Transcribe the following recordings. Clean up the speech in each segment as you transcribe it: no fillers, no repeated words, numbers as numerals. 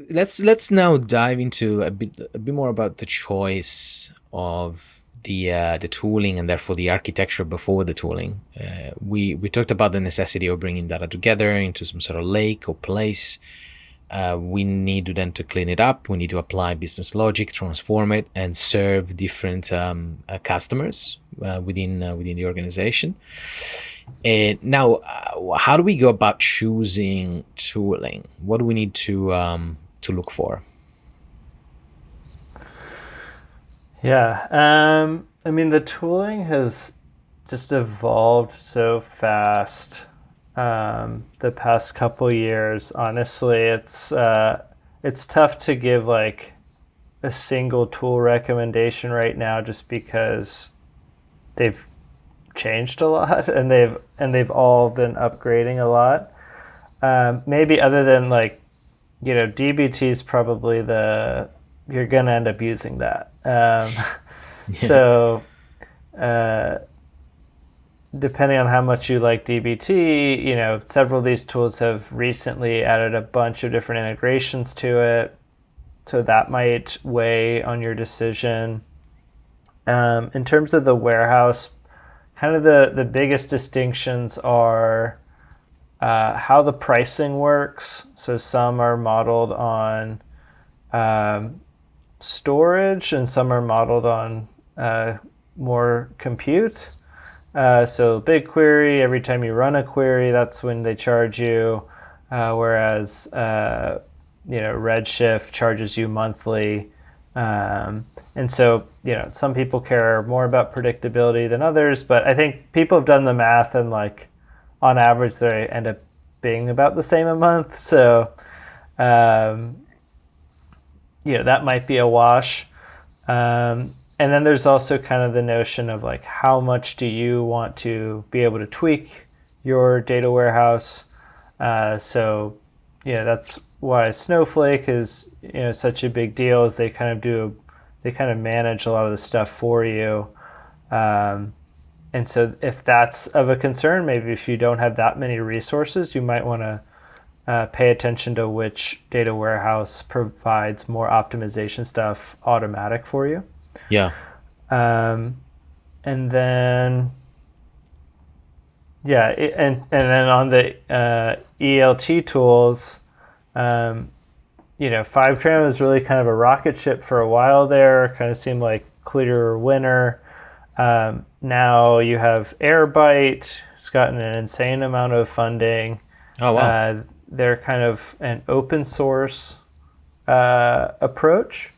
let's now dive into a bit more about the choice of the tooling and therefore the architecture before the tooling. We talked about the necessity of bringing data together into some sort of lake or place. We need to then to clean it up. We need to apply business logic, transform it, and serve different customers within the organization. And now, how do we go about choosing tooling? What do we need to look for? Yeah. I mean, the tooling has just evolved so fast the past couple years. Honestly, it's tough to give like a single tool recommendation right now, just because they've changed a lot and they've all been upgrading a lot. Maybe other than like DBT is probably the you're gonna end up using that. Yeah. So uh, depending on how much you like DBT, several of these tools have recently added a bunch of different integrations to it, so that might weigh on your decision. In terms of the warehouse, kind of the biggest distinctions are how the pricing works. So some are modeled on storage, and some are modeled on more compute. So BigQuery, every time you run a query, that's when they charge you. Whereas Redshift charges you monthly. And so some people care more about predictability than others, but I think people have done the math, and like on average they end up being about the same a month. So um, that might be a wash. And then there's also kind of the notion of like, how much do you want to be able to tweak your data warehouse? So that's why Snowflake is such a big deal. Is they kind of manage a lot of the stuff for you. And so if that's of a concern, maybe if you don't have that many resources, you might want to pay attention to which data warehouse provides more optimization stuff automatic for you. Yeah. Um, and then yeah, and then on the ELT tools, um, Fivetran was really kind of a rocket ship for a while there. Kind of seemed like clear winner. Now you have Airbyte. It's gotten an insane amount of funding. Oh wow. They're kind of an open source approach.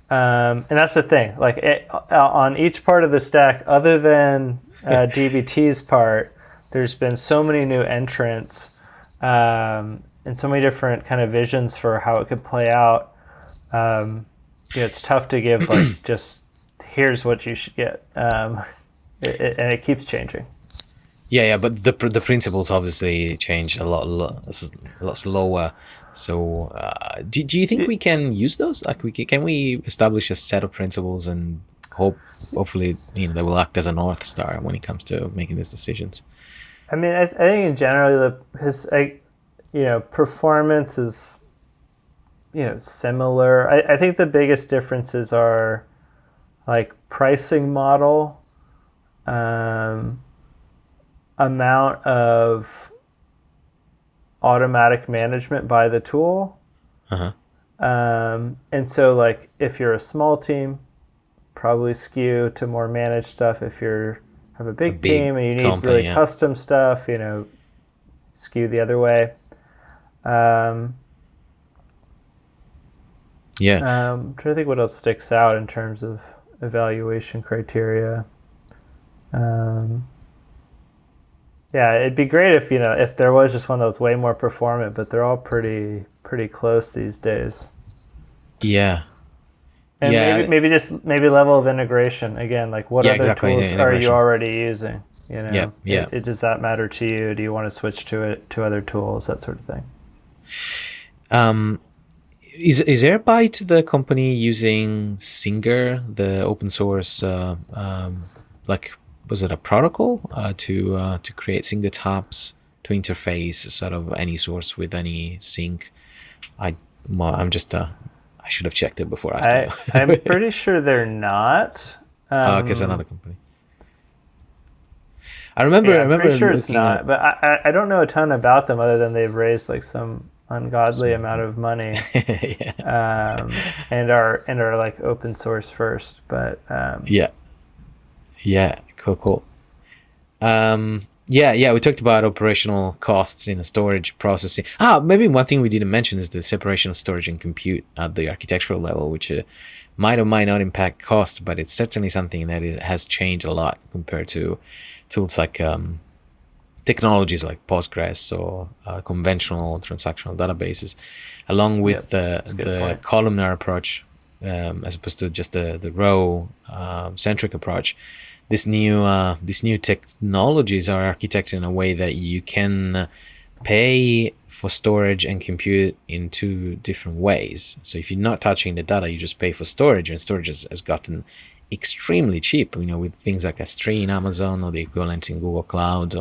And that's the thing. Like on each part of the stack, other than DBT's part, there's been so many new entrants and so many different kind of visions for how it could play out. It's tough to give like just here's what you should get, and it keeps changing. Yeah, but the principles obviously changed a lot slower. So, do you think we can use those? Like, can we establish a set of principles and hopefully they will act as a north star when it comes to making these decisions? I mean, I think in general, performance is similar. I think the biggest differences are like pricing model, amount of automatic management by the tool. Uh-huh. And so like if you're a small team, probably skew to more managed stuff. If you have a big team and you need company, really yeah. custom stuff, skew the other way. Yeah. I'm trying to think what else sticks out in terms of evaluation criteria. Yeah, it'd be great if there was just one that was way more performant, but they're all pretty close these days. Yeah. And Yeah. maybe level of integration again. Like what Yeah, other exactly. tools The are you integration. already using? Yeah. Yeah. Does that matter to you? Do you want to switch to other tools? That sort of thing. Um, is Airbyte the company using Singer, the open source like, was it a protocol to create Singer tabs to interface sort of any source with any sync? I Well, I'm just I should have checked it before asking I'm you. pretty sure they're not. Oh, okay, it's another company. I Yeah, I'm pretty remember sure it's looking at. not. But I don't know a ton about them other than they've raised like some ungodly amount of money, Yeah, and are like open source first. But yeah, yeah. Cool, cool. Yeah, yeah. We talked about operational costs in a storage processing. Maybe one thing we didn't mention is the separation of storage and compute at the architectural level, which might or might not impact cost, but it's certainly something that it has changed a lot compared to tools like technologies like Postgres or conventional transactional databases, along yep, with that's a good the point. columnar approach, as opposed to just the row centric approach. These new technologies are architected in a way that you can pay for storage and compute in two different ways. So if you're not touching the data, you just pay for storage, and storage has gotten extremely cheap, with things like S3 in Amazon or the equivalent in Google Cloud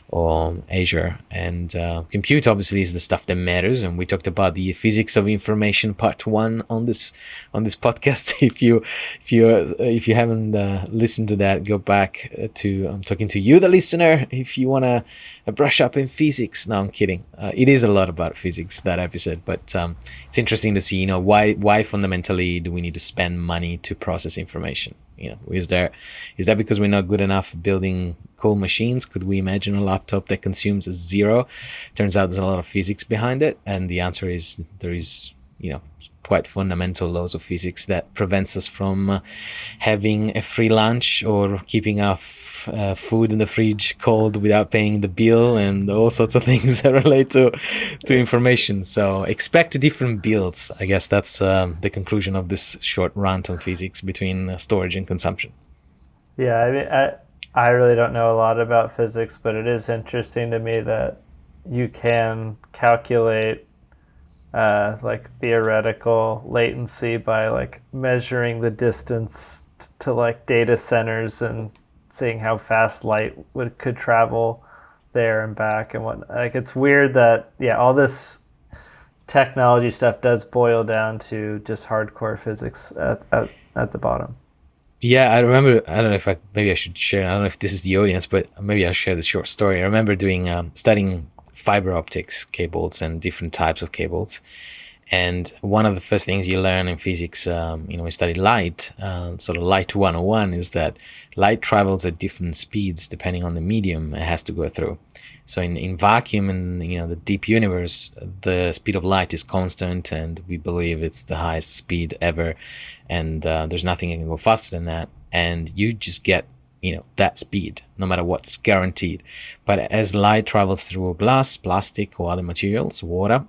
or Azure. And compute obviously is the stuff that matters. And we talked about the physics of information part one on this podcast. If you haven't listened to that, go back to I'm talking to you, the listener. If you want to brush up in physics, no, I'm kidding. It is a lot about physics, that episode, but it's interesting to see, why fundamentally do we need to spend money to process information? Is that because we're not good enough building cool machines? Could we imagine a laptop that consumes zero? Turns out there's a lot of physics behind it, and the answer is there is, quite fundamental laws of physics that prevents us from having a free lunch or keeping our food in the fridge cold without paying the bill, and all sorts of things that relate to information. So expect different builds. I guess that's the conclusion of this short rant on physics between storage and consumption. Yeah, I mean, I really don't know a lot about physics, but it is interesting to me that you can calculate like theoretical latency by like measuring the distance to like data centers and seeing how fast light could travel there and back and what. Like it's weird that all this technology stuff does boil down to just hardcore physics at the bottom. Yeah, I remember. I don't know if maybe I should share. I don't know if this is the audience, but maybe I'll share this short story. I remember doing studying fiber optics cables and different types of cables. And one of the first things you learn in physics, we study light, sort of light 101, is that light travels at different speeds depending on the medium it has to go through. So in vacuum and the deep universe, the speed of light is constant, and we believe it's the highest speed ever. And there's nothing that can go faster than that. And you just get that speed, no matter what, it's guaranteed. But as light travels through glass, plastic, or other materials, water,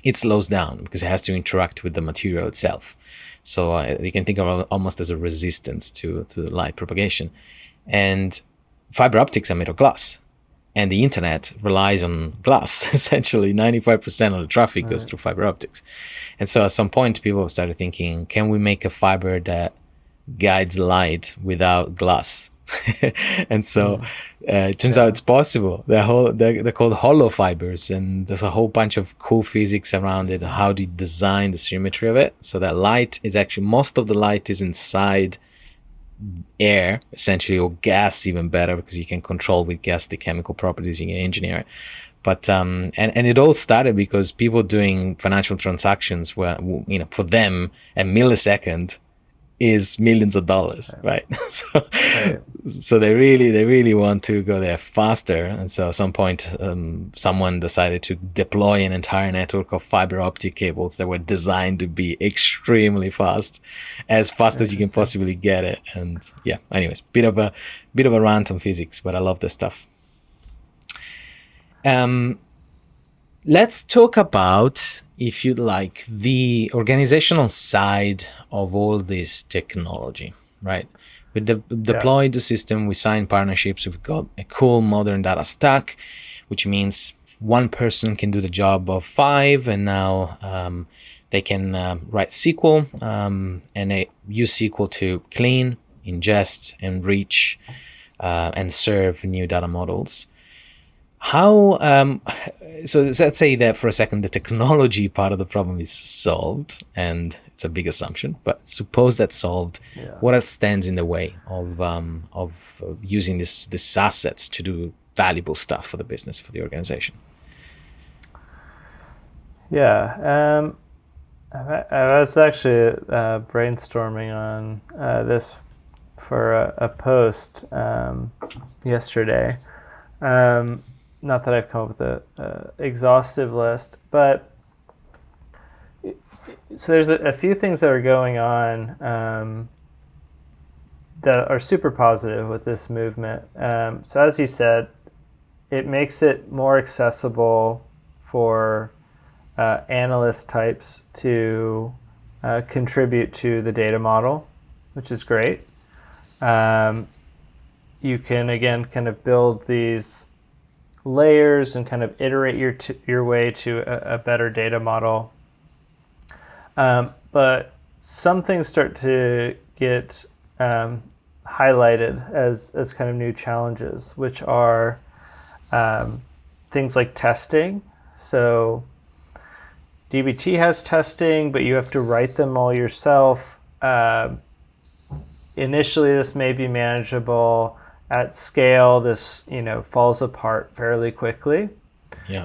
it slows down because it has to interact with the material itself. So you can think of it almost as a resistance to light propagation. And fiber optics are made of glass, and the internet relies on glass. Essentially 95% of the traffic goes through fiber optics. And so at some point people started thinking, can we make a fiber that guides light without glass? And so it turns out it's possible. They're called hollow fibers, and there's a whole bunch of cool physics around it. How do you design the symmetry of it so that light is actually, most of the light is inside air essentially, or gas, even better, because you can control with gas the chemical properties, you can engineer it. But and it all started because people doing financial transactions were, for them a millisecond is millions of dollars, right? So they really want to go there faster. And so at some point, someone decided to deploy an entire network of fiber optic cables that were designed to be extremely fast as you can possibly get it. And yeah, anyways, bit of a rant on physics, but I love this stuff. Let's talk about, if you'd like, the organizational side of all this technology, right? We deployed the system, we signed partnerships, we've got a cool modern data stack, which means one person can do the job of five, and now they can write SQL, and they use SQL to clean, ingest, enrich, and serve new data models. How so let's say that for a second the technology part of the problem is solved, and it's a big assumption, but suppose that's solved. Yeah. What else stands in the way of using this assets to do valuable stuff for the business, for the organization? Yeah. I was actually brainstorming on this for a post yesterday. Not that I've come up with a exhaustive list, but so there's a few things that are going on that are super positive with this movement. So as you said, it makes it more accessible for analyst types to contribute to the data model, which is great. You can, again, kind of build these layers and kind of iterate your way to a better data model. But some things start to get highlighted as kind of new challenges, which are things like testing. So dbt has testing, but you have to write them all yourself. Initially, this may be manageable. At scale, this falls apart fairly quickly. Yeah.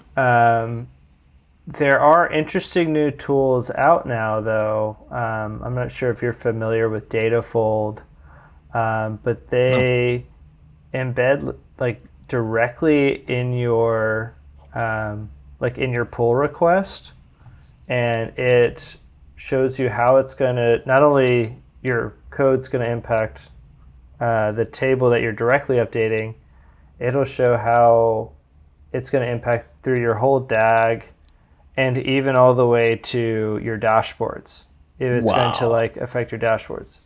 There are interesting new tools out now, though. I'm not sure if you're familiar with Datafold, but they embed like directly in your in your pull request, and it shows you how it's going to, not only your code's going to impact the table that you're directly updating, it'll show how it's going to impact through your whole DAG and even all the way to your dashboards, if it's going to affect your dashboards.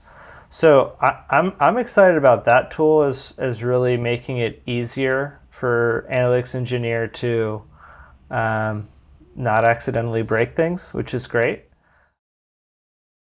So I'm excited about that tool as really making it easier for analytics engineer to not accidentally break things, which is great.